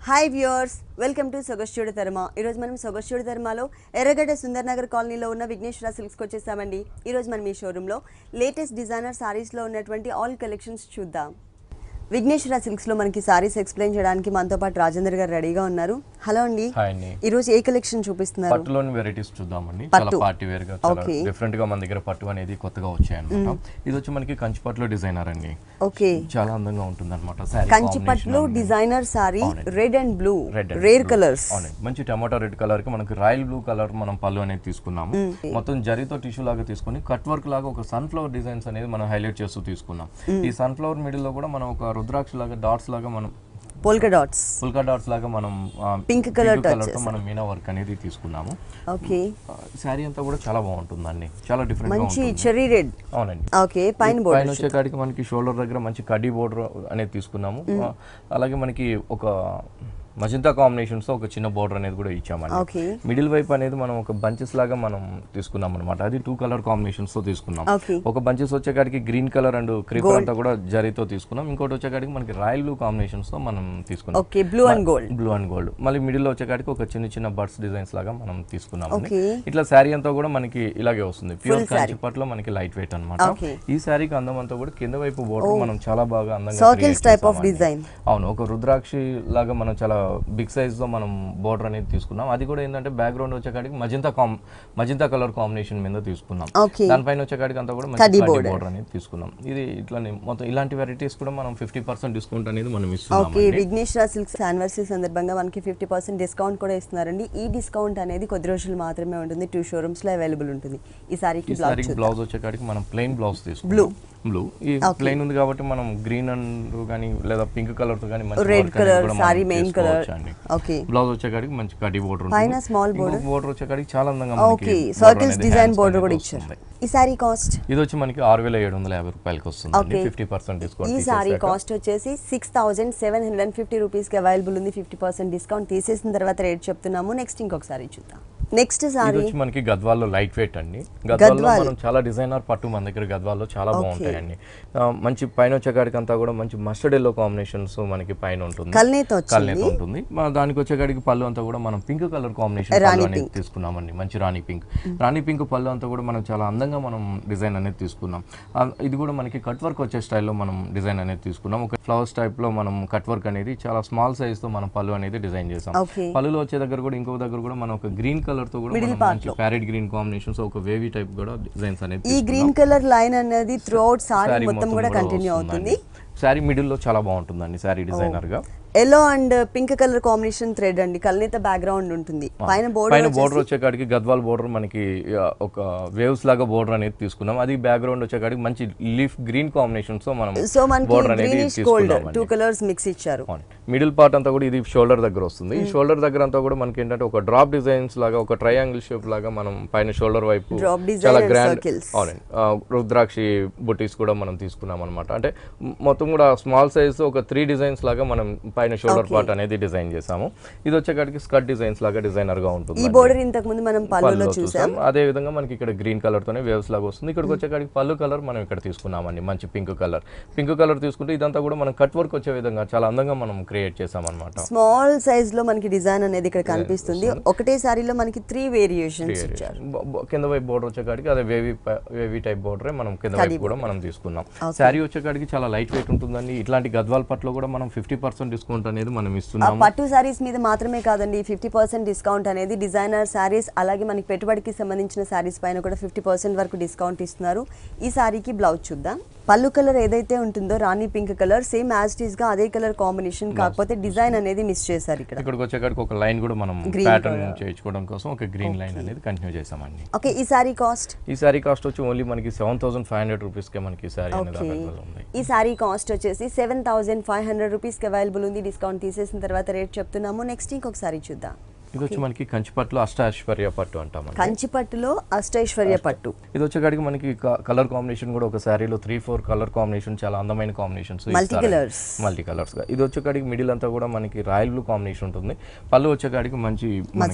Hi viewers, welcome to సొగస్చూడి ధర్మ. ఈరోజు మనం సొగస్చూడి ధర్మలో ఎర్రగడ్డ సుందర్ నగర్ కాలనీలో ఉన్న విఘ్నేశ్వర సిల్క్స్కి వచ్చేసామండి. ఈరోజు మనం ఈ షోరూంలో లేటెస్ట్ డిజైనర్ సారీస్లో ఉన్నటువంటి ఆల్ కలెక్షన్స్ చూద్దాం. విఘ్నేశ్వర సిల్క్స్లో మనకి సారీస్ ఎక్స్ప్లెయిన్ చేయడానికి మనతో పాటు రాజేంద్ర గారు రెడీగా ఉన్నారు. హలో అండి. ఈ రోజు ఏ కలెక్షన్ చూపిస్తున్నారు? పట్టులోని వెరైటీస్ చూద్దామండి. చాలా పార్టీ వేర్ గా, చాలా డిఫరెంట్ గా మన దగ్గర పట్టు అనేది కొత్తగా వచ్చాయన్నమాట. ఇది వచ్చి మనకి కంచి పట్టులో డిజైనర్ అండి. ఓకే, చాలా అందంగా ఉంటుందన్నమాట సారీ. కంచి పట్టులో designer sorry, red and blue, rare colours. మంచి టమాటో రెడ్ కలర్ కి మనకి రాయల్ బ్లూ కలర్ మనం పళ్ళు అనేది తీసుకున్నాము. మొత్తం జరీతో టిష్యూ లాగా తీసుకుని కట్ వర్క్ లాగా ఒక సన్ ఫ్లవర్ డిజైన్స్ అనేది మనం హైలైట్ చేస్తూ తీసుకున్నాం. ఈ సన్ ఫ్లవర్ మిడిల్ లో కూడా మనం ఒక రుద్రాక్ష లాగా డాట్స్ లాగా మనం పోల్కా డాట్స్ లాగా మనం పింక్ కలర్ తో మనం మీనా వర్క్ అనేది తీసుకున్నాము. ఓకే, సారీ అంతా కూడా చాలా బాగుంటుందండి. చాలా డిఫరెంట్ గా మంచి చెర్రీ రెడ్. అవునండి. ఓకే, పైన వచ్చేకాడికి మనకి షోల్డర్ దగ్గర మంచి కడ్డీ బోర్డర్ అనేది తీసుకున్నాము. అలాగే మనకి ఒక మజంతా కాంబినేషన్స్ తో ఒక చిన్న బోర్డర్ అనేది కూడా ఇచ్చామండి. మిడిల్ వైపు అనేది మనం ఒక బంచెస్ లాగా మనం తీసుకున్నాం అనమాట. అది 2 కలర్ కాంబినేషన్స్ తో తీసుకున్నాం. ఒక బంచెస్ వచ్చేకాడికి గ్రీన్ కలర్ అండ్ క్రీపర్ అంతా కూడా జరీతో తీసుకున్నాం. ఇంకోటి వచ్చేకాడికి మనకి రాయల్ బ్లూ కాంబినేషన్స్ తో మనం తీసుకున్నాం. Blue and gold. మళ్ళీ మిడిల్ లో వచ్చేకాడికి ఒక చిన్న చిన్న బర్డ్స్ డిజైన్స్ లాగా మనం తీసుకున్నాం. ఇట్లా శారీ అంతా కూడా మనకి ఇలాగే వస్తుంది. ప్యూర్ కంచి పట్టులో మనకి లైట్ వెయిట్ అనమాట. ఈ శారీకి అందం అంతా కూడా కింద వైపు బోర్డర్ మనం చాలా బాగా అందంగా అవును, ఒక రుద్రాక్షి లాగా మనం చాలా బిగ్ సైజ్ లో మనం బోర్డర్ అనేది తీసుకున్నాం. అది కూడా ఏంటంటే బ్యాక్గ్రౌండ్ వచ్చేకాడికి మజంతా కలర్ కాంబినేషన్ మీద తీసుకున్నాం. దానిపైన వచ్చేకాడికి అంతా కూడా మంచి బోర్డర్ అనేది తీసుకున్నాం. ఇది ఇట్లానే మొత్తం ఇలాంటి వెరైటీస్ కూడా మనం 50% డిస్కౌంట్ అనేది మనం ఇస్తున్నాం. విఘ్నేశ్వర సిల్క్స్ యానివర్సరీ సందర్భంగా మనకి 50% డిస్కౌంట్ కూడా ఇస్తున్నారండి. ఈ డిస్కౌంట్ అనేది కొద్ది రోజులు మాత్రమే ఉంటుంది. 2 షోరూమ్స్ లో అవైలబుల్ ఉంటుంది. ఈ సారీకి బ్లౌజ్ వచ్చేకాడికి మనం ప్లెయిన్ బ్లౌజ్ తీసుకున్నాం. బ్లూ ఈ ప్లెయిన్ ఉంది కాబట్టి మనం గ్రీన్ అండ్ కానీ లేదా పింక్ కలర్ తో కానీ red colour sari main colour. Okay, blouse వచ్చేకాడికి మంచి కడ్డీ బోర్డర్ ఉంటుంది. పైన స్మాల్ బోర్డర్ వచ్చేకాడికి చాలా అందంగా ఓకే సర్కిల్స్ డిజైన్ బోర్డర్ కూడా ఇచ్చారు. ఈ సారీ కాస్ట్ ఇది వచ్చి మనకి 6750 రూపాయలకి వస్తుంది. 50% డిస్కౌంట్. ఈ సారీ కాస్ట్ వచ్చేసి 6750 రూపీస్ కి అవైలబుల్ ఉంది. 50% డిస్కౌంట్ తీసేసిన తర్వాత రేట్ చెప్తున్నాము. నెక్స్ట్ ఇంకొకసారి చూద్దాం. నెక్స్ట్ సారీ వచ్చి మనకి గద్వాల్లో లైట్ వెయిట్ అండి. గద్వాల్లో మనం చాలా డిజైనర్ పట్టు మన దగ్గర గద్వాల్లో చాలా బాగుంటాయండి. మంచి పైన వచ్చేకాడికి అంతా కూడా మంచి మస్టర్డ్ ఎల్లో కాంబినేషన్స్ మనకి పైన ఉంటుంది. కల్నేత ఉంటుంది. దానికి వచ్చేకాడికి పళ్ళు అంతా కూడా మనం పింక్ కలర్ కాంబినేషన్ అనేది తీసుకున్నామండి. మంచి రాణి పింక్ పళ్ళు అంతా కూడా మనం చాలా అందంగా మనం డిజైన్ అనేది తీసుకున్నాం. ఇది కూడా మనకి కట్ వర్క్ వచ్చే స్టైల్లో మనం డిజైన్ అనేది తీసుకున్నాం. ఒక ఫ్లవర్స్ టైప్ లో మనం కట్ వర్క్ అనేది చాలా స్మాల్ సైజ్ తో మనం పళ్ళు అనేది డిజైన్ చేసాం. పళ్ళులో వచ్చే దగ్గర కూడా ఇంకో దగ్గర కూడా మనం ఒక గ్రీన్ కలర్ తో కూడా మంచి ప్యారెట్ గ్రీన్ కాంబినేషన్స్ ఒక వేవీ టైప్ కూడా డిజైన్స్ అనేది. ఈ గ్రీన్ కలర్ లైన్ అనేది త్రూఅవుట్ సారీ మొత్తం కూడా కంటిన్యూ అవుతుంది. సారీ మిడిల్ లో చాలా బాగుంటుందండి సారీ డిజైనర్ గా. Yellow and pink colour combination thread అండి. కల్నేత బ్యాక్గ్రౌండ్ ఉంటుంది. పైన బోర్డర్ వచ్చేకాడికి గద్వాల్ బోర్డర్ మనకి ఒక వేవ్స్ లాగా బోర్డర్ అనేది తీసుకున్నాం. అది బ్యాక్గ్రౌండ్ వచ్చేకాడికి మంచి లీఫ్ గ్రీన్ కాంబినేషన్స్ తో మనం బోర్డర్ అనేది తీసుకున్నాం. 2 కలర్స్ మిక్స్ ఇచ్చారు. మిడిల్ పార్ట్ అంతా కూడా ఇది షోల్డర్ దగ్గర వస్తుంది. ఈ షోల్డర్ దగ్గర అంతా కూడా మనకి ఏంటంటే ఒక డ్రాప్ డిజైన్స్ లాగా ఒక ట్రయాంగిల్ షేప్ లాగా మనం పైన షోల్డర్ వైపు చాలా గ్రాండ్ రుద్రాక్షి బుటీస్ కూడా మనం తీసుకున్నాం అనమాట. అంటే మొత్తం కూడా స్మాల్ సైజ్ ఒక 3 డిజైన్స్ లాగా మనం పైన షోల్డర్ పార్ట్ అనేది డిజైన్ చేసాము. ఇది వచ్చేకాడికి స్కర్ట్ డిజైన్స్ లాగా డిజైనర్ గా ఉంటుంది. ఈ బోర్డర్ ఇంతకు ముందు మనం పళ్ళులో చూసాం. అదే విధంగా మనకి ఇక్కడ గ్రీన్ కలర్ తోనే వేవ్స్ లాగా వస్తుంది. ఇక్కడికి వచ్చేకాడికి పళ్ళు కలర్ మనం ఇక్కడ తీసుకున్నామండి. మంచి పింక్ కలర్ తీసుకుంటే ఇదంతా కూడా మనం కట్ వర్క్ వచ్చే విధంగా చాలా అందంగా మనం క్రియేట్ చేసాం అనమాట. స్మాల్ సైజ్ లో మనకి డిజైన్ అనేది ఇక్కడ కనిపిస్తుంది. ఒకటే సారీలో మనకి 3 వేరియేషన్స్ ఇచ్చారు. కింద వైపు బోర్డర్ వచ్చేకాడికి అదే వేవీ టైప్ బోర్డర్ మనం కింద వైపు కూడా మనం తీసుకున్నాం. సారీ వచ్చేకాడికి చాలా లైట్ వెయిట్ ఉంటుందండి. ఇట్లాంటి గద్వాల్ పట్టులో కూడా మనం 50% డిస్కౌంట్ అనేది మనం ఇస్తున్నాము. పట్టు సారీస్ మీద మాత్రమే కాదండి 50% డిస్కౌంట్ అనేది. డిజైనర్ సారీస్ అలాగే మనకి పెట్టుబడికి సంబంధించిన సారీస్ పైన కూడా 50% వరకు డిస్కౌంట్ ఇస్తున్నారు. ఈ సారీకి బ్లౌజ్ చూద్దాం. పళ్ళు కలర్ ఏదైతే ఉంటుందో రాణి pink colour same as it is గా అదే కలర్ కాంబినేషన్, కాకపోతే డిజైన్ అనేది మిస్ చేశారు. ఇక్కడికి వచ్చేకాడికి ఒక లైన్ కూడా మనం ప్యాటర్న్ చేయించుకోవడం కోసం ఒక గ్రీన్ లైన్ అనేది కంటిన్యూ చేసామండి. ఓకే, ఈ సారీ కాస్ట్ వచ్చి ఓన్లీ మనకి 7500 రూపీస్ కే మనకి సారీ అనేది అవైలబుల్ ఉంది. ఈ సారీ కాస్ట్ వచ్చేసి 7500 రూపీస్ కి అవైలబుల్ ఉంది. డిస్కౌంట్ తీసేసిన తర్వాత రేట్ చెప్తున్నాము. నెక్స్ట్ ఇంకొక సారీ చూద్దాం. ఇది వచ్చి మనకి కంచిపట్టులో అష్టైశ్వర్య పట్టు అంటాం. కంచిపట్టులో అష్టైశ్వర్య పట్టు. ఇది వచ్చేకాడికి మనకి కలర్ కాంబినేషన్ కూడా ఒక శారీలో 3-4 కలర్ కాంబినేషన్, చాలా అందమైన కాంబినేషన్స్, మల్టీ కలర్స్ గా. ఇది వచ్చేకాడికి మిడిల్ అంతా కూడా మనకి రాయల్ బ్లూ కాంబినేషన్ ఉంటుంది. పళ్ళు వచ్చేకాడికి మంచి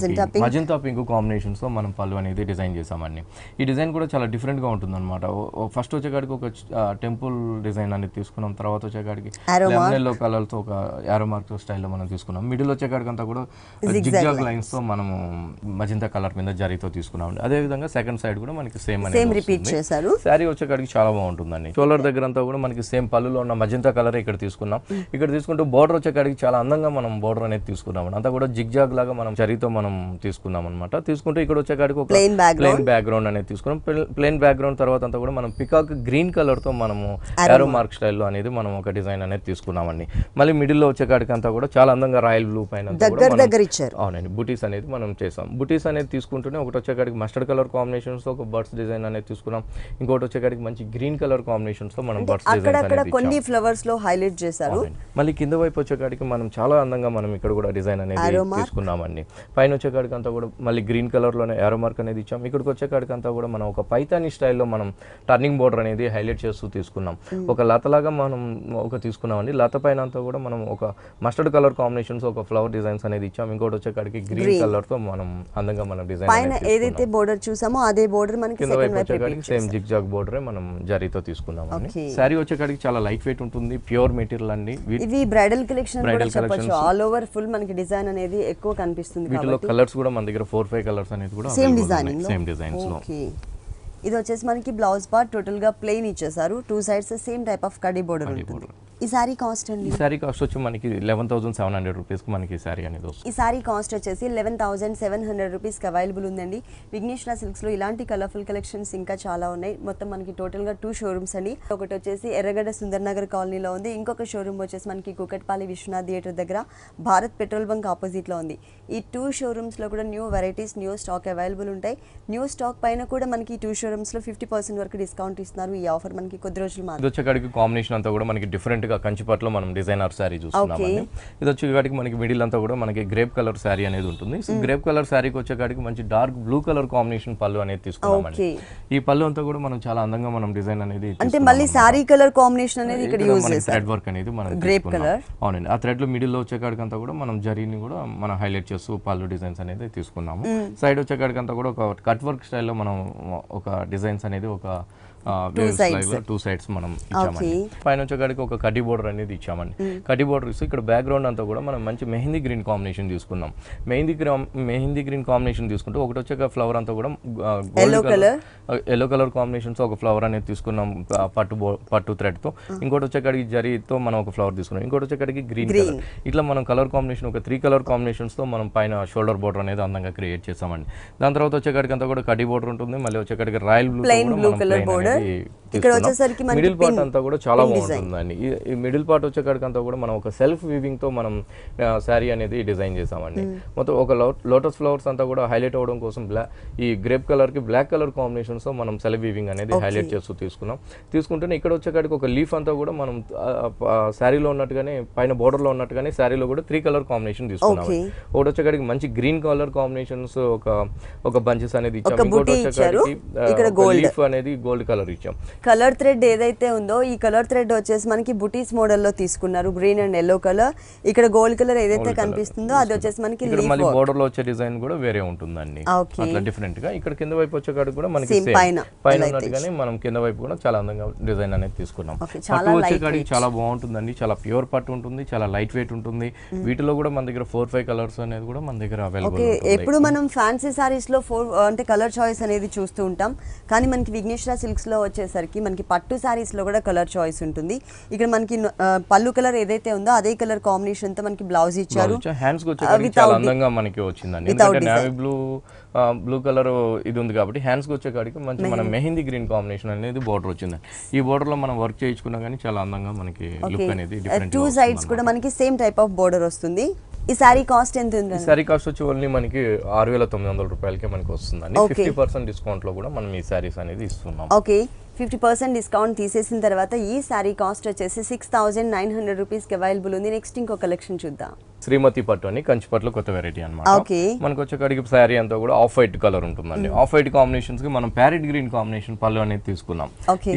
మజంతా పింక్ కాంబినేషన్స్ తో మనం పళ్ళు అనేది డిజైన్ చేసామండి. ఈ డిజైన్ కూడా చాలా డిఫరెంట్ గా ఉంటుంది అనమాట. ఫస్ట్ వచ్చేకాడికి ఒక టెంపుల్ డిజైన్ అనేది తీసుకున్నాం. తర్వాత వచ్చేకాడికి లెమన్ ఎల్లో కలర్ తో ఒక యారో మార్క్ స్టైల్లో మనం తీసుకున్నాం. మిడిల్ వచ్చేకాడికి అంతా కూడా జిగ్జాగ్ లైన్స్ తో మనము మజంతా కలర్ మీద జరీతో తీసుకున్నాం. అదే విధంగా సెకండ్ సైడ్ కూడా మనకి సేమ్ రిపీట్ చేశారు. శారీ వచ్చేకాడికి చాలా బాగుంటుందండి. షోల్డర్ దగ్గర అంతా కూడా మనకి సేమ్ పళ్ళులో ఉన్న మజంతా కలర్ ఇక్కడ తీసుకున్నాం. ఇక్కడ తీసుకుంటూ బోర్డర్ వచ్చేకాడికి చాలా అందంగా మనం బోర్డర్ అనేది తీసుకున్నాం. అంతా కూడా జిగ్జాగ్ లాగా మనం జరీతో మనం తీసుకున్నాం అనమాట. తీసుకుంటే ఇక్కడ వచ్చేకాడికి ఒక ప్లెయిన్ బ్యాక్గ్రౌండ్ అనేది తీసుకున్నాం. ప్లెయిన్ బ్యాక్గ్రౌండ్ తర్వాత అంతా కూడా మనం పికాక్ గ్రీన్ కలర్ తో మనము యారో మార్క్ స్టైల్లో అనేది మనం ఒక డిజైన్ అనేది తీసుకున్నామండి. మళ్ళీ మిడిల్ లో వచ్చేకాడికి అంతా కూడా చాలా అందంగా రాయల్ బ్లూ పైన అవునండి బుటీస్ అనేది మనం చేసాం. బుటీస్ అనేది తీసుకుంటూనే ఒకటి వచ్చేకాడికి మస్టర్డ్ కలర్ కాంబినేషన్స్ తో ఒక బర్డ్స్ డిజైన్ అనేది తీసుకున్నాం. ఇంకోటి వచ్చేకాడికి మంచి గ్రీన్ కలర్ కాంబినేషన్స్ తో మనం బర్డ్స్ డిజైన్ అనేది కొన్ని ఫ్లవర్స్ లో హైలైట్ చేశారు. మళ్ళీ కింద వైపు వచ్చేకాడికి మనం చాలా అందంగా మనం ఇక్కడ కూడా డిజైన్ అనేది తీసుకున్నామండి. పైన వచ్చేకాడికి అంతా కూడా మళ్ళీ గ్రీన్ కలర్ లోనే యారో మార్క్ అనేది ఇచ్చాం. ఇక్కడికి వచ్చేకాడికి అంతా కూడా మనం ఒక పైతాని స్టైల్లో మనం టర్నింగ్ బోర్డర్ అనేది హైలైట్ చేస్తూ తీసుకున్నాం. ఒక లతలాగా మనం ఒక తీసుకున్నామండి. లత పైన అంతా కూడా మనం ఒక మస్టర్డ్ కలర్ కాంబినేషన్స్ ఒక ఫ్లవర్ డిజైన్స్ అనేది ఇచ్చాం. ఇంకోటి వచ్చేకాడికి గ్రీన్ కలర్ తో మనం అందంగా మనం డిజైన్ పైన ఏదైతే బోర్డర్ చూసామో అదే బోర్డర్ మనకి సెకండ్ వైపు వచ్చేకాడికి సేమ్ జిగ్జాగ్ బోర్డరే మనం జరీతో తీసుకున్నామండి. సారీ వచ్చేకాడికి చాలా లైట్ వెయిట్ ఉంటుంది, ప్యూర్ మెటీరియల్ అండి. ఇవి బ్రైడల్ కలెక్షన్ కూడా చెప్పొచ్చు. ఆల్ ఓవర్ ఫుల్ మనకి డిజైన్ అనేది ఎక్కువ కనిపిస్తుంది. వీటిలో కలర్స్ కూడా మన దగ్గర 4-5 కలర్స్ అనేది కూడా సేమ్ డిజైన్స్ లో. ఇది వచ్చేసి మనకి బ్లౌజ్ పార్ట్ టోటల్ గా ప్లెయిన్ ఇచ్చేసారు. 2 sides same type of khadi border ఉంటుంది. ఈ సారీ కాస్ట్ అండి? ఈ సారీ కాస్ట్ వచ్చి మనకి 11,700 రూపీస్ కి మనకి సారీ అనేది వస్తుంది. ఈ సారీ కాస్ట్ వచ్చేసి 11,700 రూపీస్ కి అవైలబుల్ ఉందండి. విఘ్నేశ్వర సిల్క్స్ లో ఇలాంటి కలర్ఫుల్ కలెక్షన్స్ ఇంకా చాలా ఉన్నాయి. మొత్తం మనకి టోటల్ గా 2 షోరూమ్స్ అండి. ఒకటి వచ్చేసి ఎర్రగడ్డ సుందర్ నగర్ కాలనీలో ఉంది. ఇంకొక షోరూమ్ వచ్చేసి మనకి కుకట్పల్లి విశ్వనాథ్ థియేటర్ దగ్గర భారత్ పెట్రోల్ బంక్ ఆపోజిట్ లో ఉంది. ఈ 2 షోరూమ్స్ లో కూడా new varieties, new stock available ఉంటాయి. న్యూ స్టాక్ పైన కూడా మనకి 2 షోరూమ్స్ లో 50% వరకు డిస్కౌంట్ ఇస్తున్నారు. ఈ ఆఫర్ మనకి కొద్ది రోజులు మాత్రమే. ఇది వచ్చేకాడికి కాంబినేషన్ అంతా కూడా మనకి డిఫరెంట్ గా కంచిపట్టులో మనం డిజైనర్ సారీ చూస్తున్నామండి. ఇది వచ్చేకాడికి మనకి మిడిల్ అంతా కూడా మనకి గ్రేప్ కలర్ సారీ అనేది ఉంటుంది. గ్రేప్ కలర్ సారీకి వచ్చేకాడికి మంచి డార్క్ బ్లూ కలర్ కాంబినేషన్ పళ్ళు అనేది తీసుకున్నామండి. ఈ పళ్ళు అంతా కూడా మనం చాలా అందంగా మనం డిజైన్ అనేది అంటే మళ్ళీ సారీ కలర్ కాంబినేషన్ అనేది ఇక్కడ యూజ్ చేశారు. థ్రెడ్ వర్క్ అనేది మనం గ్రేప్ కలర్ అవునండి. ఆ థ్రెడ్ లో మిడిల్ లో వచ్చేకాడికి అంతా కూడా మనం జరీని కూడా మనం హైలైట్ చేస్తూ పళ్ళు డిజైన్స్ అనేది తీసుకున్నాము. సైడ్ వచ్చేకాడికి అంతా కూడా ఒక కట్ వర్క్ స్టైల్లో మనం ఒక డిజైన్స్ అనేది ఒక 2 సైడ్స్ మనం ఇచ్చామండి. పైన వచ్చేకాడికి ఒక కడ్డీ బోర్డర్ అనేది ఇచ్చామండి. కడ్డీ బోర్డర్ ఇస్తూ ఇక్కడ బ్యాక్గ్రౌండ్ అంతా కూడా మనం మంచి మెహందీ గ్రీన్ కాంబినేషన్ తీసుకున్నాం. మెహందీ గ్రీన్ కాంబినేషన్ తీసుకుంటే ఒకటి వచ్చే ఫ్లవర్ అంతా కూడా ఎల్లో కలర్ కాంబినేషన్స్ ఒక ఫ్లవర్ అనేది తీసుకున్నాం పట్టు థ్రెడ్ తో. ఇంకోటి వచ్చేకాడికి జరీతో మనం ఒక ఫ్లవర్ తీసుకున్నాం. ఇంకోటి వచ్చేకాడికి గ్రీన్ కలర్. ఇట్లా మనం కలర్ కాంబినేషన్ ఒక 3 కలర్ కాంబినేషన్స్ తో మనం పైన షోల్డర్ బోర్డర్ అనేది అందంగా క్రియేట్ చేసామండి. దాని తర్వాత వచ్చేకాడికి అంతా కూడా కడ్డీ బోర్డర్ ఉంటుంది. మళ్ళీ వచ్చేకాడికి రాయల్ బ్లూ కలర్ బోర్డర్. ఇక్కడ వచ్చేసరికి మిడిల్ పార్ట్ అంతా కూడా చాలా బాగుంటుందండి. ఈ మిడిల్ పార్ట్ వచ్చేకాడికి అంతా కూడా మనం ఒక సెల్ఫ్ వీవింగ్ తో మనం శారీ అనేది డిజైన్ చేసామండి. మొత్తం ఒక లోటస్ ఫ్లవర్స్ అంతా కూడా హైలైట్ అవడం కోసం ఈ గ్రేప్ కలర్ కి బ్లాక్ కలర్ కాంబినేషన్స్ తో మనం సెల్ఫ్ వీవింగ్ అనేది హైలైట్ చేస్తూ తీసుకుంటే ఇక్కడ వచ్చేకాడికి ఒక లీఫ్ అంతా కూడా మనం శారీలో ఉన్నట్టుగానే పైన బోర్డర్ లో ఉన్నట్టుగానే శారీలో కూడా 3 కలర్ కాంబినేషన్ తీసుకున్నాం. ఒకటి వచ్చేకాడికి మంచి గ్రీన్ కలర్ కాంబినేషన్స్ ఒక బంచెస్ అనేది ఇచ్చాం. ఇంకోటి వచ్చేకాడికి లీఫ్ అనేది గోల్డ్ కలర్ ఇచ్చాం. కలర్ థ్రెడ్ ఏదైతే ఉందో ఈ కలర్ థ్రెడ్ వచ్చేసి మనకి బుటీస్ మోడల్లో తీసుకున్నారు. Green and yellow colour. ఇక్కడ గోల్డ్ కలర్ ఏదైతే కనిపిస్తుందో అది వచ్చేసి మనకి మళ్ళీ బోర్డర్ లో వచ్చే డిజైన్ కూడా వేరే ఉంటుందండి. అట్లా డిఫరెంట్ గా ఇక్కడ కింద వైపు వచ్చేకాడికి కూడా మనకి పైన ఉన్నట్టుగానే మనం కింద వైపు కూడా చాలా అందంగా డిజైన్ అనేది తీసుకున్నాం. పట్టు వచ్చేకాడికి చాలా బాగుంటుందండి. చాలా ప్యూర్ పట్టు ఉంటుంది, చాలా లైట్ వెయిట్ ఉంటుంది. వీటిలో కూడా మన దగ్గర 4-5 కలర్స్ అనేది కూడా మన దగ్గర అవైలబుల్. ఎప్పుడు మనం ఫ్యాన్సీ సారీస్ లో అంటే కలర్ చాయిస్ అనేది చూస్తూ ఉంటాం. కానీ మనకి విఘ్నేశ్వర సిల్క్స్ లో వచ్చేసరికి మనకి పట్టు సారీస్ లో కూడా కలర్ చాయిస్ ఉంటుంది. ఇక్కడ మనకి పళ్ళు కలర్ ఏదైతే ఉందో అదే కలర్ కాంబినేషన్ తో మనకి బ్లౌజ్ ఇచ్చారు. హ్యాండ్స్ కి వచ్చేసరికి చాలా అందంగా మనకి వచ్చిందండి. ఎందుకంటే నేవీ బ్లూ కలర్ ఇది ఉంది కాబట్టి హ్యాండ్స్ కి వచ్చేకాడికి మంచి మన మెహందీ గ్రీన్ కాంబినేషన్ అనేది బోర్డర్ వచ్చింది. ఈ బోర్డర్ లో మనం వర్క్ చేయించుకున్నా కానీ చాలా అందంగా మనకి లుక్ అనేది డిఫరెంట్. 2 సైడ్స్ కూడా మనకి సేమ్ టైప్ ఆఫ్ బోర్డర్ వస్తుంది. ఈ సారీ కాస్ట్ ఎంత ఉంది? ఈ సారీ కాస్ట్ వచ్చి ఓన్లీ మనకి 6,900 రూపాయలకే మనకి వస్తుందండి. 50% డిస్కౌంట్ లో కూడా మనం ఈ సారీస్ అనేది ఇస్తున్నాం. ఓకే, 50% డిస్కౌంట్ తీసేసిన తర్వాత ఈ సారీ కాస్ట్ వచ్చేసి 6,900 రూపీస్కి అవైలబుల్ ఉంది. నెక్స్ట్ ఇంకో కలెక్షన్ చూద్దాం. శ్రీమతి పట్టు అని కంచిపట్లో కొత్త వెరైటీ అన్నమాట. ఓకే. మనకు వచ్చేకాడికి శారీ అంతా కూడా ఆఫ్ వైట్ కలర్ ఉంటుందండి. ఆఫ్ వైట్ కాంబినేషన్స్ కి మనం ప్యారెట్ గ్రీన్ కాంబినేషన్ పళ్ళు అనేది తీసుకున్నాం.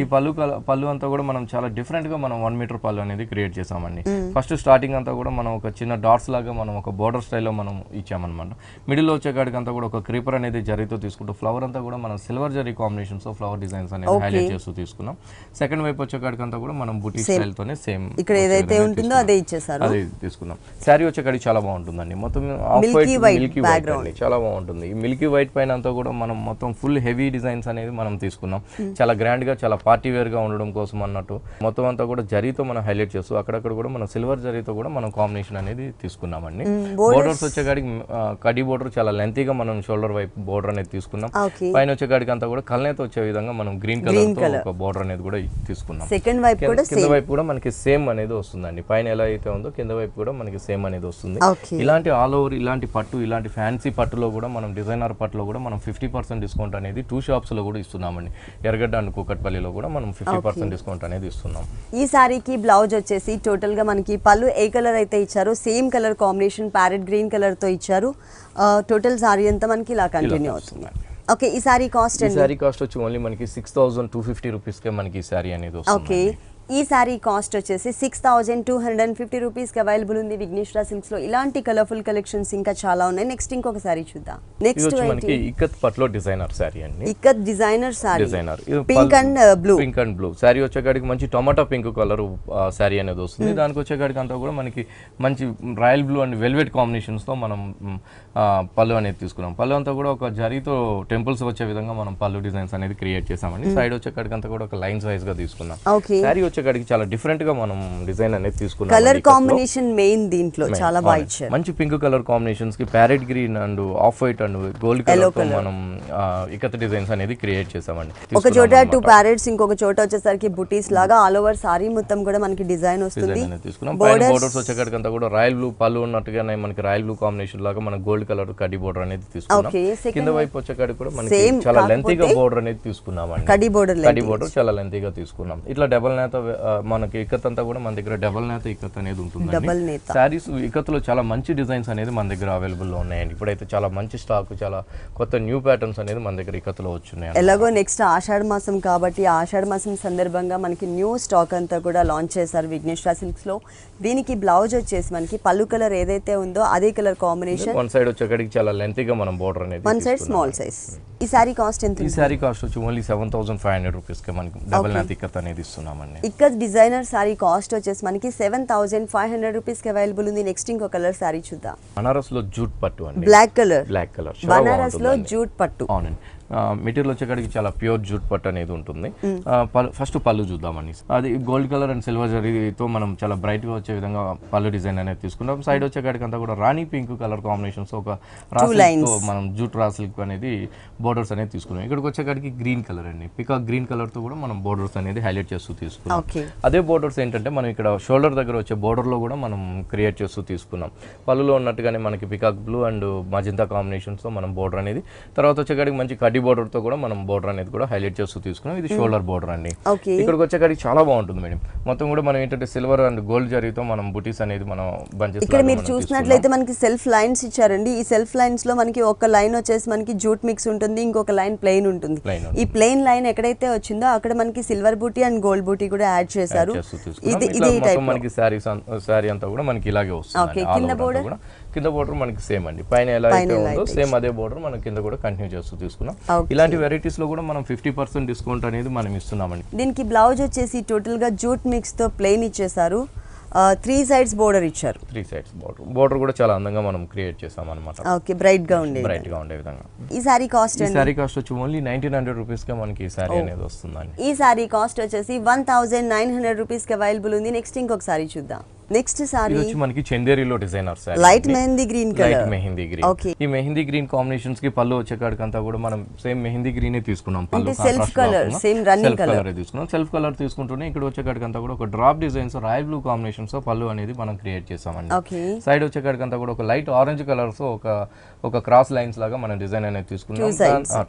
ఈ పళ్ళు అంతా కూడా మనం చాలా డిఫరెంట్ గా మనం 1 మీటర్ పళ్ళు అనేది క్రియేట్ చేసామండి. ఫస్ట్ స్టార్టింగ్ అంతా కూడా మనం ఒక చిన్న డాట్స్ లాగా మనం ఒక బోర్డర్ స్టైల్లో మనం ఇచ్చామన్నమాట. మిడిల్ లో వచ్చేకాడికి అంతా కూడా ఒక క్రీపర్ అనేది జరీతో తీసుకుంటూ ఫ్లవర్ అంతా కూడా మనం సిల్వర్ జరీ కాంబినేషన్స్ తో ఫ్లవర్ డిజైన్స్ అనేది హైలైట్ చేస్తూ తీసుకున్నాం. సెకండ్ వైపు వచ్చేకాడికి అంతా కూడా మనం బుటీ స్టైల్ తోనే సేమ్ ఇక్కడ ఏదైతే ఉంటుందో అదే ఇచ్చేసారు. అదే తీసుకున్నాం. శారీ వచ్చేకాడికి చాలా బాగుంటుందండి. మొత్తం ఆఫ్ వైట్ మిల్కీ వైట్ అండి, చాలా బాగుంటుంది. ఈ మిల్కీ వైట్ పైన అంతా కూడా మనం మొత్తం ఫుల్ హెవీ డిజైన్స్ అనేది మనం తీసుకున్నాం. చాలా గ్రాండ్ గా, చాలా పార్టీ వేర్ గా ఉండడం కోసం అన్నట్టు మొత్తం అంతా కూడా జరీతో మనం హైలైట్ చేస్తూ అక్కడక్కడ కూడా మనం సిల్వర్ జరీతో కూడా మనం కాంబినేషన్ అనేది తీసుకున్నామండి. బోర్డర్స్ వచ్చేకాడికి కడి బోర్డర్ చాలా లెంతీగా మనం షోల్డర్ వైపు బోర్డర్ అనేది తీసుకున్నాం. పైన వచ్చేకాడికి అంతా కూడా కల్నేత వచ్చే విధంగా మనం గ్రీన్ కలర్ తో ఒక బోర్డర్ అనేది కూడా తీసుకున్నాం. సెకండ్ వైపు కూడా కింద వైపు కూడా మనకి సేమ్ అనేది వస్తుందండి. పైన ఎలా అయితే ఉందో కింద వైపు కూడా మనకి సేమ్ అనేది వస్తుంది. ఇలాంటి ఆల్ ఓవర్ ఇలాంటి పట్టు, ఇలాంటి ఫ్యాన్సీ పట్టులో కూడా మనం డిజైనర్ పట్టులో కూడా మనం 50% డిస్కౌంట్ అనేది 2 షాప్స్ లో కూడా ఇస్తున్నామండి. ఎర్రగడ్డ అండ్ కూకట్పల్లిలో కూడా మనం 50% డిస్కౌంట్ అనేది ఇస్తున్నాం. ఈ సారీకి బ్లౌజ్ వచ్చేసి టోటల్ గా మనకి పళ్ళు ఏ కలర్ అయితే ఇచ్చారో same colour combination parrot green colour తో ఇచ్చారు. టోటల్ సారీ అంతా మనకి ఇలా కంటిన్యూ అవుతుంది. ఓకే. ఈ సారీ కాస్ట్ వచ్చి ఓన్లీ మనకి 6250 రూపీస్ కే మనకి ఈ సారీ అనేది వస్తుంది. ఓకే. ఈ సారీ కాస్ట్ వచ్చేసి 6250 రూపీస్కి అవైలబుల్ ఉంది విఘ్నేశ్వర సిల్క్స్ లో. ఇలాంటి కలర్ఫుల్ కలెక్షన్స్ ఇంకా చాలా ఉన్నాయి. నెక్స్ట్ ఇంకొక సారీ చూద్దాం. నెక్స్ట్ మనకి ఇక్కత్ పట్లో డిజైనర్ సారీ అండి. Ikat designer sari, designer pink and blue. Pink and blue sari వచ్చేకాడికి మంచి టొమాటో పింక్ కలర్ సారీ అనేది వస్తుంది. దానికి వచ్చేకాడికి అంతా కూడా మనకి మంచి royal blue and velvet combinations తో మనం పళ్ళు అనేది తీసుకున్నాం. పళ్ళు అంతా కూడా ఒక జరీతో టెంపుల్స్ వచ్చే విధంగా మనం పళ్ళు డిజైన్స్ అనేది క్రియేట్ చేసామండి. సైడ్ వచ్చేకాడికి అంతా కూడా ఒక లైన్స్ వైజ్ గా తీసుకున్నాం. సారీ వచ్చేకాడికి చాలా డిఫరెంట్ గా మనం డిజైన్ అనేది తీసుకున్నాం. కలర్ కాంబినేషన్ మెయిన్ దీంట్లో చాలా బాగా ఇచ్చారు. మంచి పింక్ కలర్ కాంబినేషన్స్ కి parrot green and of white and gold colour తో మనం ఇకత్ డిజైన్స్ అనేది క్రియేట్ చేసామండి. ఒక చోట 2 ప్యారెట్స్, ఇంకొక చోట వచ్చేసరికి బుటీస్ లాగా ఆల్ ఓవర్ సారీ మొత్తం కూడా మనకి డిజైన్ వస్తుంది. బోర్డర్స్ వచ్చేకాడికి అంతా కూడా రాయల్ బ్లూ పళ్ళు ఉన్నట్టుగానే మనకి రాయల్ బ్లూ కాంబినేషన్ లాగా మన గోల్డ్ కలర్ కడ్డీ బోర్డర్ అనేది తీసుకున్నాం. కింద వైపు వచ్చేకాడికి కూడా మనకి చాలా లెంతీగా బోర్డర్ అనేది తీసుకున్నామండి. కడ్డీ బోర్డర్ చాలా లెంతీగా తీసుకున్నాం. ఇట్లా డబల్ నేత మనకి ఇక్కత్ అంతా కూడా మన దగ్గర డబల్ నేత ఇక్కత్ అనేది ఉంటుంది. సారీస్ ఇక్కత్లో చాలా మంచి డిజైన్స్ అనేది మన దగ్గర అవైలబుల్ లో ఉన్నాయండి. ఇప్పుడైతే చాలా మంచి స్టాక్, చాలా కొత్త న్యూ ప్యాటర్న్స్ అనేది మన దగ్గర ఇక్కత్లో వచ్చున్నాయి. ఎలాగో నెక్స్ట్ ఆషాఢ మాసం కాబట్టి ఆషాఢ మాసం సందర్భంగా మనకి న్యూ స్టాక్ అంతా కూడా లాంచ్ చేశారు విఘ్నేశ్వర సిల్క్స్ లో. దీనికి బ్లౌజ్ వచ్చేసి మనకి పళ్ళు కలర్ ఏదైతే ఉందో అదే కలర్ కాంబినేషన్. వన్ సైడ్ వచ్చేకాడికి చాలా లెంతీగా మనం బోర్డర్ అనేది, వన్ సైడ్ స్మాల్ సైజ్. ఈ సారీ కాస్ట్ ఎంత? ఈ సారీ కాస్ట్ వచ్చి ఓన్లీ 7500 రూపీస్ కి మనకి డబుల్ నేత ఇక్కత్ అనేది ఇస్తున్నామండి. ఇక్కత్ డిజైనర్ సారీ కాస్ట్ వచ్చేసి మనకి 7500 రూపీస్ కి అవైలబుల్ ఉంది. నెక్స్ట్ ఇంకో కలర్ సారీ చూద్దాం. బనారస్ లో జూట్ పట్టు అండి. బ్లాక్ కలర్ బనారస్ లో జూట్ పట్టు. అవునండి. మెటీరియల్ వచ్చేకాడికి చాలా ప్యూర్ జూట్ పట్టు అనేది ఉంటుంది. ఫస్ట్ పళ్ళు చూద్దామండి. అది గోల్డ్ కలర్ అండ్ సిల్వర్ జరీతో మనం చాలా బ్రైట్ గా వచ్చే విధంగా పళ్ళు డిజైన్ అనేది తీసుకున్నాం. సైడ్ వచ్చేకాడికి అంతా కూడా రాణి పింక్ కలర్ కాంబినేషన్స్ ఒక రాసిల్తో మనం జూట్ రాసిల్క్ అనేది బోర్డర్స్ అనేది తీసుకున్నాం. ఇక్కడికి వచ్చేకాడికి గ్రీన్ కలర్ అండి, పికాక్ గ్రీన్ కలర్ తో కూడా మనం బోర్డర్స్ అనేది హైలైట్ చేస్తూ తీసుకున్నాం. అదే బోర్డర్స్ ఏంటంటే మనం ఇక్కడ షోల్డర్ దగ్గర వచ్చే బోర్డర్ లో కూడా మనం క్రియేట్ చేస్తూ తీసుకున్నాం. పళ్ళులో ఉన్నట్టుగానే మనకి peacock blue and magenta combinations తో మనం బోర్డర్ అనేది, తర్వాత వచ్చేకాడికి మంచి కడ్డీ బోర్డర్ తో కూడా మనం బోర్డర్ అనేది కూడా హైలైట్ చేస్తూ తీసుకున్నాం. ఇది షోల్డర్ బోర్డర్ అండి. ఇక్కడికి వచ్చేకాడికి చాలా బాగుంటుంది మేడం. మొత్తం కూడా మనం ఏంటంటే సిల్వర్ అండ్ గోల్డ్ జరీతో మనం బుటీస్ అనేది మనం బంచెస్. ఇక్కడ మీరు చూసినట్లయితే మనకి సెల్ఫ్ లైన్స్ ఇచ్చారండి. ఈ సెల్ఫ్ లైన్స్ లో మనకి ఒక లైన్ వచ్చేసి మనకి జూట్ మిక్స్ ఉంటుంది, ఇంకొక లైన్ ప్లెయిన్ ఉంటుంది. ఈ ప్లెయిన్ లైన్ ఎక్కడైతే వచ్చిందో అక్కడ మనకి సిల్వర్ బూటీ అండ్ గోల్డ్ బూటీ కూడా యాడ్ చేశారు. ఇది మనకి సారీ అంతా కూడా మనకి ఇలాగే వస్తుంది. కింద బోర్డర్ మనకి సేమ్ అండి. పైన ఎలా అయితే ఉందో సేమ్ అదే బోర్డర్ మనం కింద కూడా కంటిన్యూ చేస్తూ తీసుకున్నాం. ఇలాంటి వెరైటీస్ లో కూడా మనం 50% డిస్కౌంట్ అనేది మనం ఇస్తున్నామండి. దీనికి బ్లౌజ్ వచ్చేసి టోటల్ గా జూట్ మిక్స్ తో ప్లెయిన్ ఇచ్చేసారు. 3 sides బోర్డర్ ఇచ్చారు. 3 sides బోర్డర్ కూడా చాలా అందంగా మనం క్రియేట్ చేసాం అన్నమాట. ఓకే, బ్రైట్ గా ఉండే విధంగా. ఈ సారీ కాస్ట్ వచ్చి ఓన్లీ 1900 రూపీస్ గా మనకి ఈ సారీ అనేది వస్తుందండి. ఈ సారీ కాస్ట్ వచ్చేసి 1900 రూపీస్ కి అవైలబుల్ ఉంది. నెక్స్ట్ ఇంకొక సారీ చూద్దాం. నెక్స్ట్ సారీ వచ్చి మనకి చందేరిలో designer sari, light mehndi green colour. Light mehndi green. ఈ మెహందీ గ్రీన్ కాంబినేషన్స్ కి పళ్ళు వచ్చేకాడికి అంతా కూడా మనం సేమ్ మెహందీ గ్రీన్ తీసుకున్నాం. పళ్ళు self colour, same running colour తీసుకున్నాం. సెల్ఫ్ కలర్ తీసుకుంటూనే ఇక్కడ వచ్చేకాడికి అంతా కూడా ఒక drop designs royal blue combinations తో పళ్ళు అనేది మనం క్రియేట్ చేసామండి. సైడ్ వచ్చేకాడికి అంతా కూడా ఒక లైట్ ఆరెంజ్ కలర్ తో ఒక క్రాస్ లైన్స్ లాగా మనం డిజైన్ అనేది తీసుకున్నాం.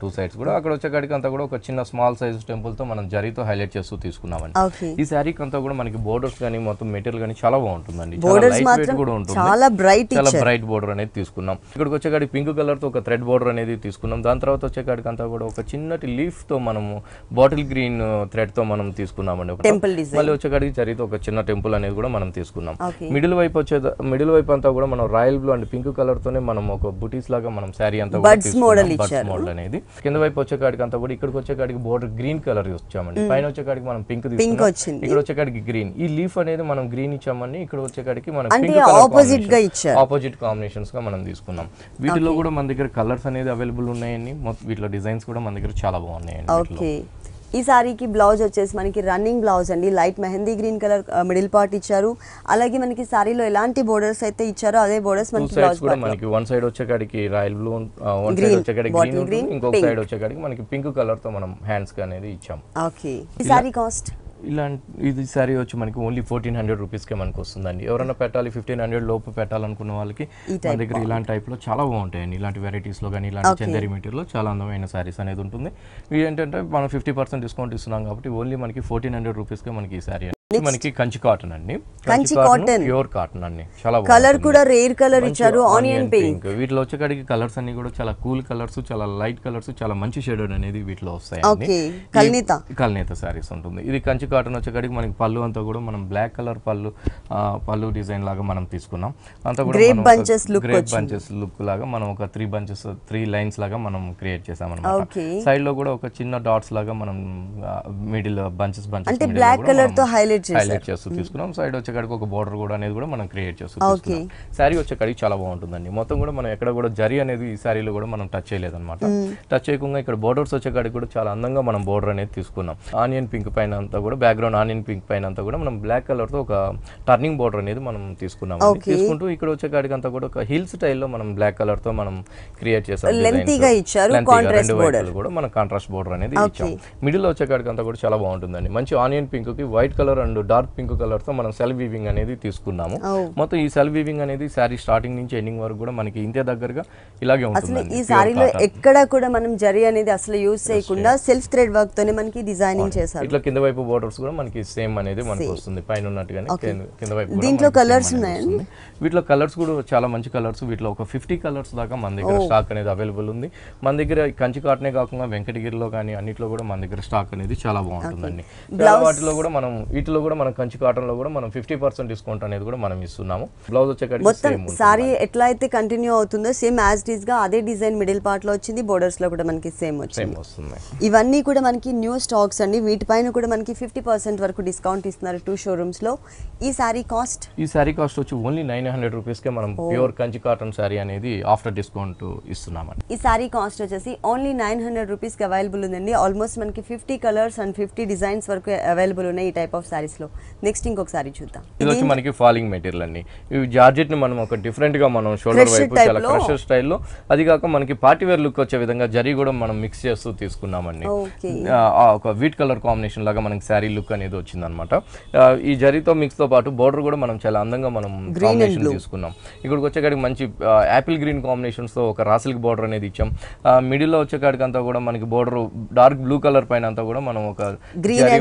2 sides కూడా అక్కడ వచ్చేకాడికి అంతా కూడా ఒక చిన్న స్మాల్ సైజ్ టెంపుల్ తో మనం జరీతో హైలైట్ చేస్తూ తీసుకున్నామండి. ఈ శారీకి అంతా కూడా మనకి బోర్డర్స్ కానీ మొత్తం మెటీరియల్ కానీ చాలా బాగుంటుందండి, బోర్డర్స్ లైట్ వెయిట్ మాత్రం కూడా ఉంటుంది, చాలా బ్రైట్ చాలా బ్రైట్ బోర్డర్ అనేది తీసుకున్నాం. ఇక్కడికి వచ్చేకాడికి పింక్ కలర్ తో ఒక థ్రెడ్ బోర్డర్ అనేది తీసుకున్నాం. దాని తర్వాత వచ్చేకాడికి అంతా కూడా ఒక చిన్నటి లీఫ్ తో మనము బాటిల్ గ్రీన్ థ్రెడ్ తో మనం తీసుకున్నామండి. మళ్ళీ వచ్చేకాడికి జరిగితే ఒక చిన్న టెంపుల్ అనేది కూడా మనం తీసుకున్నాం. మిడిల్ వైపు అంతా కూడా మనం royal blue and pink colour తోనే మనం ఒక బుటీస్ లాగా మనం శారీ అంతా బర్డ్స్ మోడల్ అనేది. కింద వైపు వచ్చేకాడికి అంతా కూడా ఇక్కడికి వచ్చేకాడికి బోర్డర్ గ్రీన్ కలర్ ఇచ్చామండి. పైన వచ్చేకాడికి మనం పింక్ తీసుకున్నాం, ఇక్కడ వచ్చేకాడికి గ్రీన్. ఈ లీఫ్ అనేది మనం గ్రీన్ ఇచ్చామని, ఇక్కడ వచ్చేకాడికి మనం ఆపోజిట్ కాంబినేషన్స్ గా మనం తీసుకున్నాం. వీటిలో కూడా మన దగ్గర కలర్స్ అనేది అవైలబుల్ ఉన్నాయండి. వీటిలో డిజైన్స్ కూడా మన దగ్గర చాలా బాగున్నాయండి. ఈ సారీకి బ్లౌజ్ వచ్చేసి మనకి రన్నింగ్ బ్లౌజ్ అండి, light mehndi green colour middle part ఇచ్చారు. అలాగే మనకి సారీలో ఎలాంటి బోర్డర్స్ అయితే ఇచ్చారో అదే బోర్డర్స్ మనకి బ్లౌజ్ కూడా మనకి వన్ సైడ్ వచ్చేకాడికి రాయల్ బ్లూ, వన్ సైడ్ వచ్చేకాడికి గ్రీన్ ఉంటుంది, ఇంకొక సైడ్ వచ్చేకాడికి మనకి పింక్ కలర్ తో మనం హ్యాండ్స్ కి అనేది ఇచ్చాం. ఓకే, ఈ సారీ కాస్ట్ ఇది సారీ వచ్చి మనకి ఓన్లీ 1400 రూపీస్కే మనకు వస్తుందండి. ఎవరైనా పెట్టాలి 1500 లోపు పెట్టాలనుకున్న వాళ్ళకి మన దగ్గర ఇలాంటి టైప్లో చాలా బాగుంటాయండి. ఇలాంటి వెరైటీస్లో కానీ ఇలాంటి చందేరి మెటీరియల్లో చాలా అందమైన సారీస్ అనేది ఉంటుంది. ఇవి ఏంటంటే మనం 50% డిస్కౌంట్ ఇస్తున్నాం కాబట్టి ఓన్లీ మనకి 1400 రూపీస్కే మనకి ఈ సారీ. మనకి కంచి కాటన్ అండి, కంచి కాటన్ ప్యూర్ కాటన్ అండి. చాలా కలర్ కూడా రేర్ కలర్ ఇచ్చారు, ఆనియన్ పింక్. వీటిలో వచ్చేకాడికి కలర్స్ అన్ని కూడా చాలా కూల్ కలర్స్, చాలా లైట్ కలర్స్, చాలా మంచి షేడెడ్ అనేది వీటిలో వస్తాయి. కల్నేత సారీస్ ఉంటుంది. ఇది కంచి కాటన్ వచ్చేకాడికి మనకి పళ్ళు అంతా కూడా మనం బ్లాక్ కలర్ పళ్ళు డిజైన్ లాగా మనం తీసుకున్నాం. అంతా కూడా గ్రేప్ బంచెస్ లుక్ లాగా మనం ఒక 3 లైన్స్ లాగా మనం క్రియేట్ చేసాం అన్నమాట. సైడ్ లో కూడా ఒక చిన్న డాట్స్ లాగా మనం మిడిల్ బంచెస్ బ్లాక్ కలర్ తో హైలైట్ చేస్తూ తీసుకున్నాం. సైడ్ వచ్చేకాడికి ఒక బోర్డర్ కూడా అనేది కూడా మనం క్రియేట్ చేస్తూ తీసుకున్నాం. శారీ వచ్చేకాడికి చాలా బాగుంటుందండి. మొత్తం కూడా మనం ఎక్కడ కూడా జరీ అనేది ఈ శారీలో కూడా మనం టచ్ చేయలేదన్నమాట. టచ్ చేయకుండా ఇక్కడ బోర్డర్స్ వచ్చేకాడికి కూడా చాలా అందంగా మనం బోర్డర్ అనేది తీసుకున్నాం. ఆనియన్ పింక్ పైన అంతా కూడా బ్యాక్గ్రౌండ్ ఆనియన్ పింక్ పైన అంతా కూడా మనం బ్లాక్ కలర్ తో ఒక టర్నింగ్ బోర్డర్ అనేది మనం తీసుకున్నాం. తీసుకుంటూ ఇక్కడ వచ్చేకాడికి అంతా కూడా ఒక హిల్ స్టైల్లో మనం బ్లాక్ కలర్ తో మనం క్రియేట్ చేసాం. రెండు వైపులు కూడా మనం కాంట్రాస్ట్ బోర్డర్ అనేది ఇచ్చాం. మిడిల్ వచ్చేకాడికి అంతా కూడా చాలా బాగుంటుందండి. మంచి ఆనియన్ పింక్ కి white colour and dark pink colour తో మనం సెల్ వీవింగ్ అనేది తీసుకున్నాము. మొత్తం ఈ సెల్ వీవింగ్ అనేది శారీ స్టార్టింగ్ నుంచి ఎండింగ్ వరకు కూడా మనకి ఇంతే దగ్గరగా ఇలాగే ఉంటుంది. ఈ సారీలో ఎక్కడ కూడా మనం జరీ అనేది అసలు యూజ్ చేయకుండా సెల్ఫ్ థ్రెడ్ వర్క్ తోనే మనకి డిజైనింగ్ చేశారు. ఇట్లా కింద వైపు బోర్డర్స్ కూడా మనకి సేమ్ అనేది మనకి వస్తుంది, పైన ఉన్నట్టుగానే కింద వైపు. దీంట్లో కలర్స్ ఉన్నాయండి. వీటిలో కలర్స్ కూడా చాలా మంచి కలర్స్. వీటిలో ఒక 50 కలర్స్ దాకా మన దగ్గర స్టాక్ అనేది అవైలబుల్ ఉంది. మన దగ్గర కంచి కాటనే కాకుండా వెంకటగిరిలో కానీ అన్నిట్లో కూడా మన దగ్గర స్టాక్ అనేది చాలా బాగుంటుందండి. వాటిలో కూడా మనం వీటిలో కూడా మనం కంచి కాటన్ లో కూడా మనం 50% డిస్కౌంట్ అనేది కూడా మనం ఇస్తున్నాము. బ్లౌజ్ వచ్చేకాడికి సారీ ఎట్లా అయితే కంటిన్యూ అవుతుందో సేమ్ యాజ్ ఇట్ ఈస్ గా అదే డిజైన్ మిడిల్ పార్ట్ లో వచ్చింది, బోర్డర్స్ లో కూడా మనకి సేమ్ వస్తుంది. ఇవన్నీ కూడా మనకి న్యూ స్టాక్స్ అండి. వీటిపైన కూడా మనకి 50% వరకు డిస్కౌంట్ ఇస్తున్నారు 2 షోరూమ్స్ లో. ఈ సారీ కాస్ట్ వచ్చి ఓన్లీ 900 రూపీస్ కే మనం ప్యూర్ కంచి కాటన్ సారీ అనేది ఆఫ్టర్ డిస్కౌంట్ ఇస్తున్నామండి. ఈ సారీ కాస్ట్ వచ్చేసి ఓన్లీ 900 రూపీస్ కి అవైలబుల్ ఉందండి. ఆల్మోస్ట్ మనకి 50 కలర్స్ అండ్ 50 డిజైన్స్ వరకు అవైలబుల్ ఉన్నాయి ఈ టైప్ ఆఫ్ సారీస్ లో. నెక్స్ట్ ఇంకొకసారి చూద్దాం. ఇది వచ్చి మనకి ఫాలింగ్ మెటీరియల్ అండి. ఇవి జార్జెట్ ని మనం ఒక డిఫరెంట్ గా మనం షోల్డర్ వైపు చాలా క్రషర్ స్టైల్లో, అది కాక మనకి పార్టీ వేర్ లుక్ వచ్చే విధంగా జరీ కూడా మనం మిక్స్ చేస్తూ తీసుకున్నామండి. ఒక వీట్ కలర్ కాంబినేషన్ లాగా మనకి శారీ లుక్ అనేది వచ్చింది అనమాట. ఈ జరీతో మిక్స్ తో పాటు బోర్డర్ కూడా మనం చాలా అందంగా మనం కాంబినేషన్ తీసుకున్నాం. ఇక్కడికి వచ్చేకాడికి మంచి యాపిల్ గ్రీన్ కాంబినేషన్స్ తో ఒక రాసిల్క్ బోర్డర్ అనేది ఇచ్చాం. మిడిల్ లో వచ్చేకాడికి అంతా కూడా మనకి బోర్డర్ డార్క్ బ్లూ కలర్ పైన అంతా కూడా మనం ఒక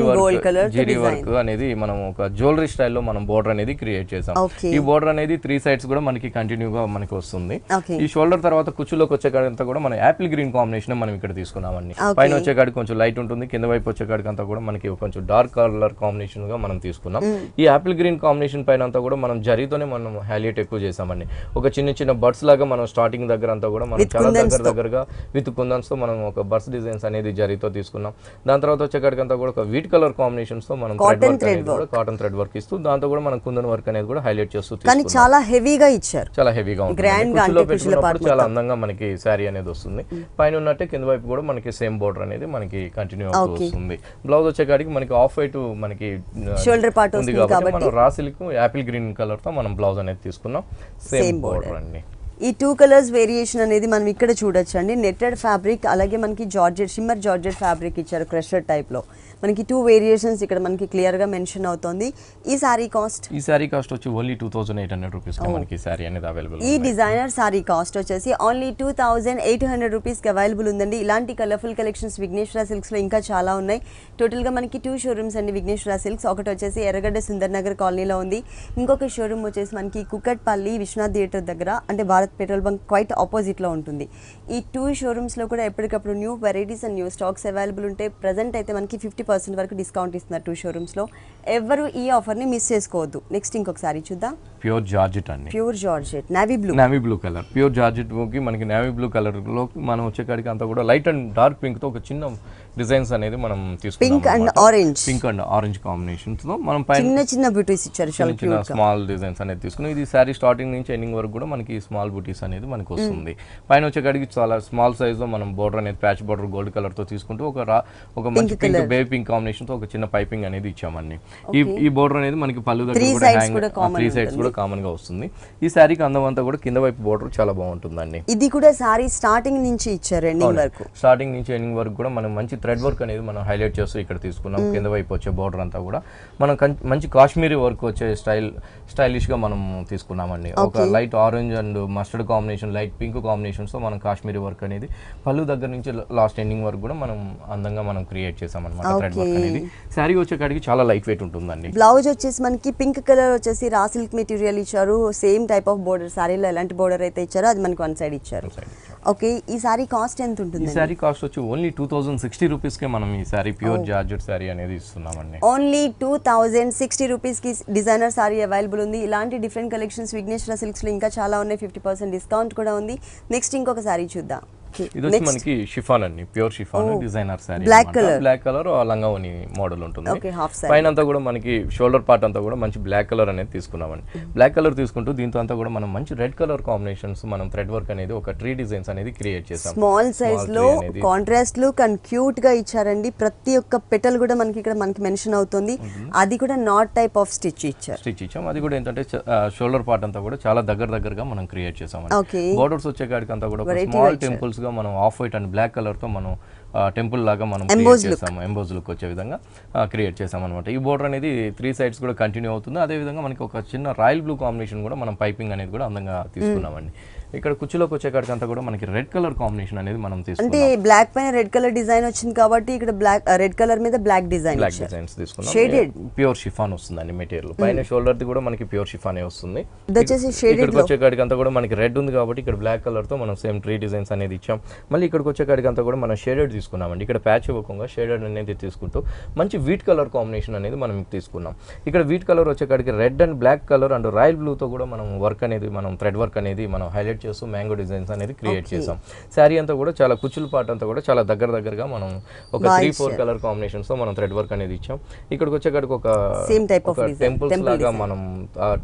జరీ వర్క్ అనేది మనం ఒక జ్యువెలరీ స్టైల్లో మనం బోర్డర్ అనేది క్రియేట్ చేసాం. ఈ బోర్డర్ అనేది 3 సైడ్స్ కూడా మనకి కంటిన్యూగా మనకి వస్తుంది. ఈ షోల్డర్ తర్వాత కుచ్చులోకి వచ్చేకాడికంతా కూడా మనం యాపిల్ గ్రీన్ కాంబినేషన్ మనం ఇక్కడ తీసుకున్నామండి. పైన వచ్చేకాడికి కొంచెం లైట్ ఉంటుంది, కింద వైపు వచ్చేకాడికంతా కూడా మనకి కొంచెం డార్క్ కలర్ కాంబినేషన్ గా మనం తీసుకున్నాం. ఈ యాపిల్ గ్రీన్ కాంబినేషన్ పైన అంతా కూడా మనం జరీతోనే మనం హైలైట్ ఎక్కువ చేసామండి. ఒక చిన్న బర్డ్స్ లాగా మనం స్టార్టింగ్ దగ్గర అంతా కూడా మనం చాలా దగ్గరగా విత్ కుందన్స్ తో మనం ఒక బర్డ్స్ డిజైన్స్ అనేది జరీతో తీసుకున్నాం. దాని తర్వాత వచ్చేకాడికంతా కూడా ఒక వీట్ కలర్ కాంబినేషన్స్ తో మనం కాటన్ థ్రెడ్ వర్క్ ఇస్తూ దాంతో కూడా మనం కుందన్ వర్క్ అనేది కూడా హైలైట్ చేస్తూ చాలా హెవీగా ఇచ్చారు. చాలా హెవీగా ఉంటుంది. చాలా అందంగా మనకి శారీ అనేది వస్తుంది. పైన ఉన్నట్టే కింద వైపు కూడా మనకి సేమ్ బోర్డర్ అనేది మనకి కంటిన్యూ అవుతూ వస్తుంది. బ్లౌజ్ వచ్చేకాడికి మనకి ఆఫ్ వైట్ మనకి షోల్డర్ పార్ట్ ఉంది కాబట్టి మనం raw silk Apple green colour తో మనం బ్లౌజ్ అనేది తీసుకున్నాం. సేమ్ బోర్డర్ అండి. ఈ 2 కలర్స్ వేరియేషన్ అనేది మనం ఇక్కడ చూడొచ్చు అండి. నెట్టెడ్ ఫ్యాబ్రిక్, అలాగే మనకి జార్జెట్ షిమ్మర్ జార్జెట్ ఫ్యాబ్రిక్ ఇచ్చారు క్రషర్ టైప్ లో. మనకి 2 వేరియేషన్స్ ఇక్కడ మనకి క్లియర్గా మెన్షన్ అవుతుంది. ఈ సారీ కాస్ట్ వచ్చి ఓన్లీ 2800 రూపీస్ మనకి ఈ సారీ అనేది అవైలబుల్. ఈ డిజైనర్ సారీ కాస్ట్ వచ్చేసి ఓన్లీ 2800 రూపీస్కి అవైలబుల్ ఉందండి. ఇలాంటి కలర్ఫుల్ కలెక్షన్స్ విఘ్నేశ్వర సిల్క్స్లో ఇంకా చాలా ఉన్నాయి. టోటల్గా మనకి 2 షోరూమ్స్ అండి విఘ్నేశ్వర సిల్క్స్. ఒకటి వచ్చేసి ఎర్రగడ్డ సుందర్ నగర్ కాలనీలో ఉంది. ఇంకొక షోరూమ్ వచ్చేసి మనకి కుక్కట్పల్లి విశ్వనాథ్ థియేటర్ దగ్గర, అంటే భారత్ పెట్రోల్ బంక్ క్వైట్ ఆపోజిట్లో ఉంటుంది. ఈ 2 షోరూమ్స్లో కూడా ఎప్పటికప్పుడు new varieties and new stocks available ఉంటాయి. ప్రజెంట్ అయితే మనకి 50% వరకు డిస్కౌంట్ ఇస్తున్నారు 2 షోరూమ్స్లో. ఎవరు ఈ ఆఫర్ని మిస్ చేసుకోవద్దు. నెక్స్ట్ ఇంకొకసారి చూద్దాం. ప్యూర్ జార్జెట్ అండి, pure georgette navy blue colour. Pure georgette కి మనకి నేవీ బ్లూ కలర్ లో మనం వచ్చేకాడికి అంతా కూడా లైట్ అండ్ డార్క్ పింక్ తో ఒక చిన్న డిజైన్స్ అనేది మనం తీసుకున్నాం. పింక్ అండ్ ఆరెంజ్ కాంబినేషన్స్ తో మనం పైన చిన్న బూటీస్ ఇచ్చారు, చిన్న స్మాల్ డిజైన్స్ అనేది తీసుకున్నాం. ఇది సారీ స్టార్టింగ్ నుంచి ఎండింగ్ వరకు కూడా మనకి స్మాల్ బూటీస్ అనేది మనకి వస్తుంది. పైన వచ్చేకాడికి చాలా స్మాల్ సైజ్ లో మనం బోర్డర్ అనేది ప్యాచ్ బోర్డర్ గోల్డ్ కలర్ తో తీసుకుంటూ ఒక మంచి పింక్ బేబీ పింక్ కాంబినేషన్ తో ఒక చిన్న పైపింగ్ అనేది ఇచ్చామండి. ఈ బోర్డర్ అనేది మనకి పళ్ళు దగ్గర 3 సైడ్స్ కూడా కామన్ గా వస్తుంది. ఈ సారీకి అందం అంతా కూడా కింద వైపు బోర్డర్ చాలా బాగుంటుందండి. ఇది కూడా సారీ స్టార్టింగ్ నుంచి ఇచ్చారు ఎండింగ్ వరకు. స్టార్టింగ్ నుంచి ఎండింగ్ వరకు కూడా మనం మంచి థ్రెడ్ వర్క్ అనేది మనం హైలైట్ చేస్తూ ఇక్కడ తీసుకున్నాం. కింద వైపు వచ్చే బోర్డర్ అంతా కూడా మనం మంచి కాశ్మీరీ వర్క్ వచ్చే స్టైలిష్ గా మనం తీసుకున్నామండి. ఒక light orange and mustard combination, light pink combinations తో మనం కాశ్మీరీ వర్క్ అనేది పళ్ళు దగ్గర నుంచి లాస్ట్ ఎండింగ్ వరకు కూడా మనం అందంగా మనం క్రియేట్ చేసాం అనమాట. థ్రెడ్ వర్క్ అనేది సారీ వచ్చేకాడికి చాలా లైట్ వెయిట్ ఉంటుందండి. బ్లౌజ్ వచ్చేసి మనకి పింక్ కలర్ వచ్చేసి రా సిల్క్ మెటీరియల్ ఇచ్చారు. సేమ్ టైప్ ఆఫ్ బోర్డర్, సారీలో ఎలాంటి బోర్డర్ అయితే ఇచ్చారో అది మనకి వన్ సైడ్ ఇచ్చారు. ఓకే, ఈ సారీ కాస్ట్ ఎంత ఉంటుంది? ఈ సారీ కాస్ట్ వచ్చి ఓన్లీ 2060 రూపీస్ కే మనం ఈ సారీ ప్యూర్ జార్జెట్ సారీ అనేది ఇస్తున్నామండి. ఓన్లీ 2060 రూపీస్ కి డిజైనర్ సారీ అవైలబుల్ ఉంది. ఇలాంటి డిఫరెంట్ కలెక్షన్స్ విఘ్నేశ్వర సిల్క్స్ లో ఇంకా చాలా ఉన్నాయి. 50% డిస్కౌంట్ కూడా ఉంది. నెక్స్ట్ ఇంకొక సారీ చూద్దాం. ఇది వచ్చి మనకి షిఫాన్ అండి, pure chiffon designer sari. Black colour లంగావని మోడల్ ఉంటుంది. పైన అంతా కూడా మనకి షోల్డర్ పార్ట్ అంతా కూడా మంచి బ్లాక్ కలర్ అనేది తీసుకున్నామండి. బ్లాక్ కలర్ తీసుకుంటూ దీంతో అంతా కూడా మనం మంచి రెడ్ కలర్ కాంబినేషన్స్ మనం థ్రెడ్ వర్క్ అనేది ఒక 3 డిజైన్స్ అనేది క్రియేట్ చేసాం. స్మాల్ సైజ్ లో కాంట్రాస్ట్ లుక్ అండ్ క్యూట్ గా ఇచ్చారండి. ప్రతి ఒక్క పెటల్ కూడా మనకి ఇక్కడ మనకి మెన్షన్ అవుతుంది. అది కూడా నాట్ టైప్ ఆఫ్ స్టిచ్ ఇచ్చాం. అది కూడా ఏంటంటే షోల్డర్ పార్ట్ అంతా కూడా చాలా దగ్గరగా మనం క్రియేట్ చేసామండి. బోర్డర్స్ వచ్చే కాడికి అంతా కూడా స్మాల్ టెంపుల్స్ గా మనం off white and black colour తో మనం టెంపుల్ లాగా మనం క్రియేట్ చేసాము. ఎంబోజ్ లుక్ వచ్చే విధంగా క్రియేట్ చేసాం అనమాట. ఈ బోర్డర్ అనేది 3 సైడ్స్ కూడా కంటిన్యూ అవుతుంది. అదే విధంగా మనకి ఒక చిన్న రాయల్ బ్లూ కాంబినేషన్ కూడా మనం పైపింగ్ అనేది కూడా అందంగా తీసుకున్నామండి. ఇక్కడ కుర్చీలోకి వచ్చేకాడికి అంతా కూడా మనకి రెడ్ కలర్ కాంబినేషన్ అనేది మనం తీసుకున్నాం. అంటే బ్లాక్ పైన రెడ్ కలర్ డిజైన్ వచ్చింది కాబట్టి ఇక్కడ బ్లాక్ రెడ్ కలర్ మీద బ్లాక్ డిజైన్స్ తీసుకున్నాం. ప్యూర్ షిఫాన్ వస్తుందండి మెటీరియల్. పైన షోల్డర్ ది కూడా మనకి ప్యూర్ షిఫానే వస్తుంది. ఇక్కడికి వచ్చేకాడికి అంతా కూడా మనకి రెడ్ ఉంది కాబట్టి ఇక్కడ బ్లాక్ కలర్ తో మనం సేమ్ 3 డిజైన్స్ అనేది ఇచ్చాం. మళ్ళీ ఇక్కడికి వచ్చేకాడికి అంతా కూడా మనం షేడెడ్ తీసుకున్నామండి. ఇక్కడ ప్యాచ్ ఇవ్వకుండా షేడెడ్ అనేది తీసుకుంటూ మంచి వీట్ కలర్ కాంబినేషన్ అనేది మనం తీసుకున్నాం. ఇక్కడ వీట్ కలర్ వచ్చేకాడికి red and black colour and royal blue తో కూడా మనం వర్క్ అనేది మనం థ్రెడ్ వర్క్ అనేది మనం హైలైట్ చేస్తూ మ్యాంగో డిజైన్స్ అనేది క్రియేట్ చేసాం. శారీ అంతా కూడా చాలా కుచ్చుల పార్ట్ అంతా కూడా చాలా దగ్గరగా మనం ఒక 3-4 కలర్ కాంబినేషన్స్ తో మనం థ్రెడ్ వర్క్ అనేది ఇచ్చాం. ఇక్కడికి వచ్చేకాడికి ఒక టెంపుల్స్ లాగా మనం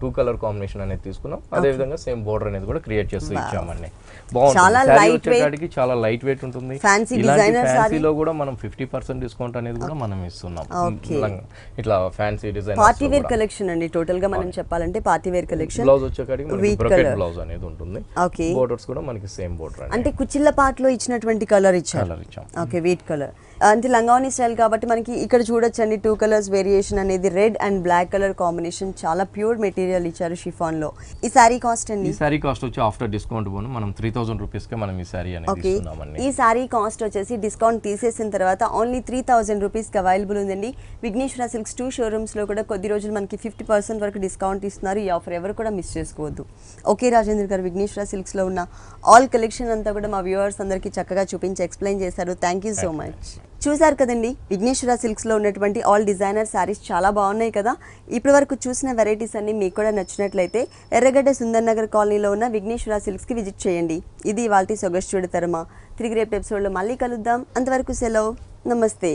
2 కలర్ కాంబినేషన్ అనేది తీసుకున్నాం. అదే విధంగా సేమ్ బోర్డర్ అనేది కూడా క్రియేట్ చేస్తూ ఇచ్చామండి. బాగుంటుంది. చాలా లైట్ వెయిట్ ఉంటుంది. ఫ్యాన్సీలో కూడా మనం 50% డిస్కౌంట్ అనేది కూడా మనం ఇస్తున్నాం. ఇట్లా fancy design party wear collection అండి. టోటల్ గా మనం చెప్పాలంటే పార్టీ వేర్ కలెక్షన్. బ్లౌజ్ వచ్చేకాడికి మనకి బ్రోకెట్ బ్లౌజ్ అనేది ఉంటుంది. బోర్డర్స్ కూడా మనకి సేమ్ బోర్డర్ అంటే కుచ్చిళ్ళ పార్ట్ లో ఇచ్చినటువంటి కలర్ ఇచ్చాం. ఓకే, వీట్ కలర్ అంటే లంగావని స్టైల్ కాబట్టి మనకి ఇక్కడ చూడొచ్చండి 2 కలర్స్ వేరియేషన్ అనేది red and black colour combination. చాలా ప్యూర్ మెటీరియల్ ఇచ్చారు షిఫాన్ లో. ఈ సారీ కాస్ట్ అండి? ఈ సారీ కాస్ట్ వచ్చి ఆఫ్టర్ డిస్కౌంట్ పోను మనం 3000 రూపీస్ కి మనం ఈ సారీ అనేది ఇస్తున్నామండి. ఈ సారీ కాస్ట్ వచ్చేసి డిస్కౌంట్ తీసేసిన తర్వాత ఓన్లీ 3000 రూపీస్ కి అవైలబుల్ ఉందండి. విఘ్నేశ్వర సిల్క్స్ 2 షోరూమ్స్ లో కూడా కొద్ది రోజులు మనకి 50% వరకు డిస్కౌంట్ ఇస్తున్నారు. ఈ ఆఫర్ ఎవరు కూడా మిస్ చేసుకోవద్దు. ఓకే రాజేంద్ర గారు, విఘ్నేశ్వర సిల్క్స్ లో ఉన్న ఆల్ కలెక్షన్ అంతా కూడా మా వ్యూవర్స్ అందరికీ చక్కగా చూపించి ఎక్స్ప్లెయిన్ చేశారు. Thank you so much. చూసారు కదండి, విఘ్నేశ్వర సిల్క్స్లో ఉన్నటువంటి ఆల్ డిజైనర్ శారీస్ చాలా బాగున్నాయి కదా. ఇప్పటి వరకు చూసిన వెరైటీస్ అన్ని మీకు కూడా నచ్చినట్లయితే ఎర్రగడ్డ సుందర్ నగర్ కాలనీలో ఉన్న విఘ్నేశ్వర సిల్క్స్కి విజిట్ చేయండి. ఇది ఇవాల్టి సొగస్చూడి తరమ. తిరిగి రేపు ఎపిసోడ్లో మళ్ళీ కలుద్దాం. అంతవరకు సెలవు, నమస్తే.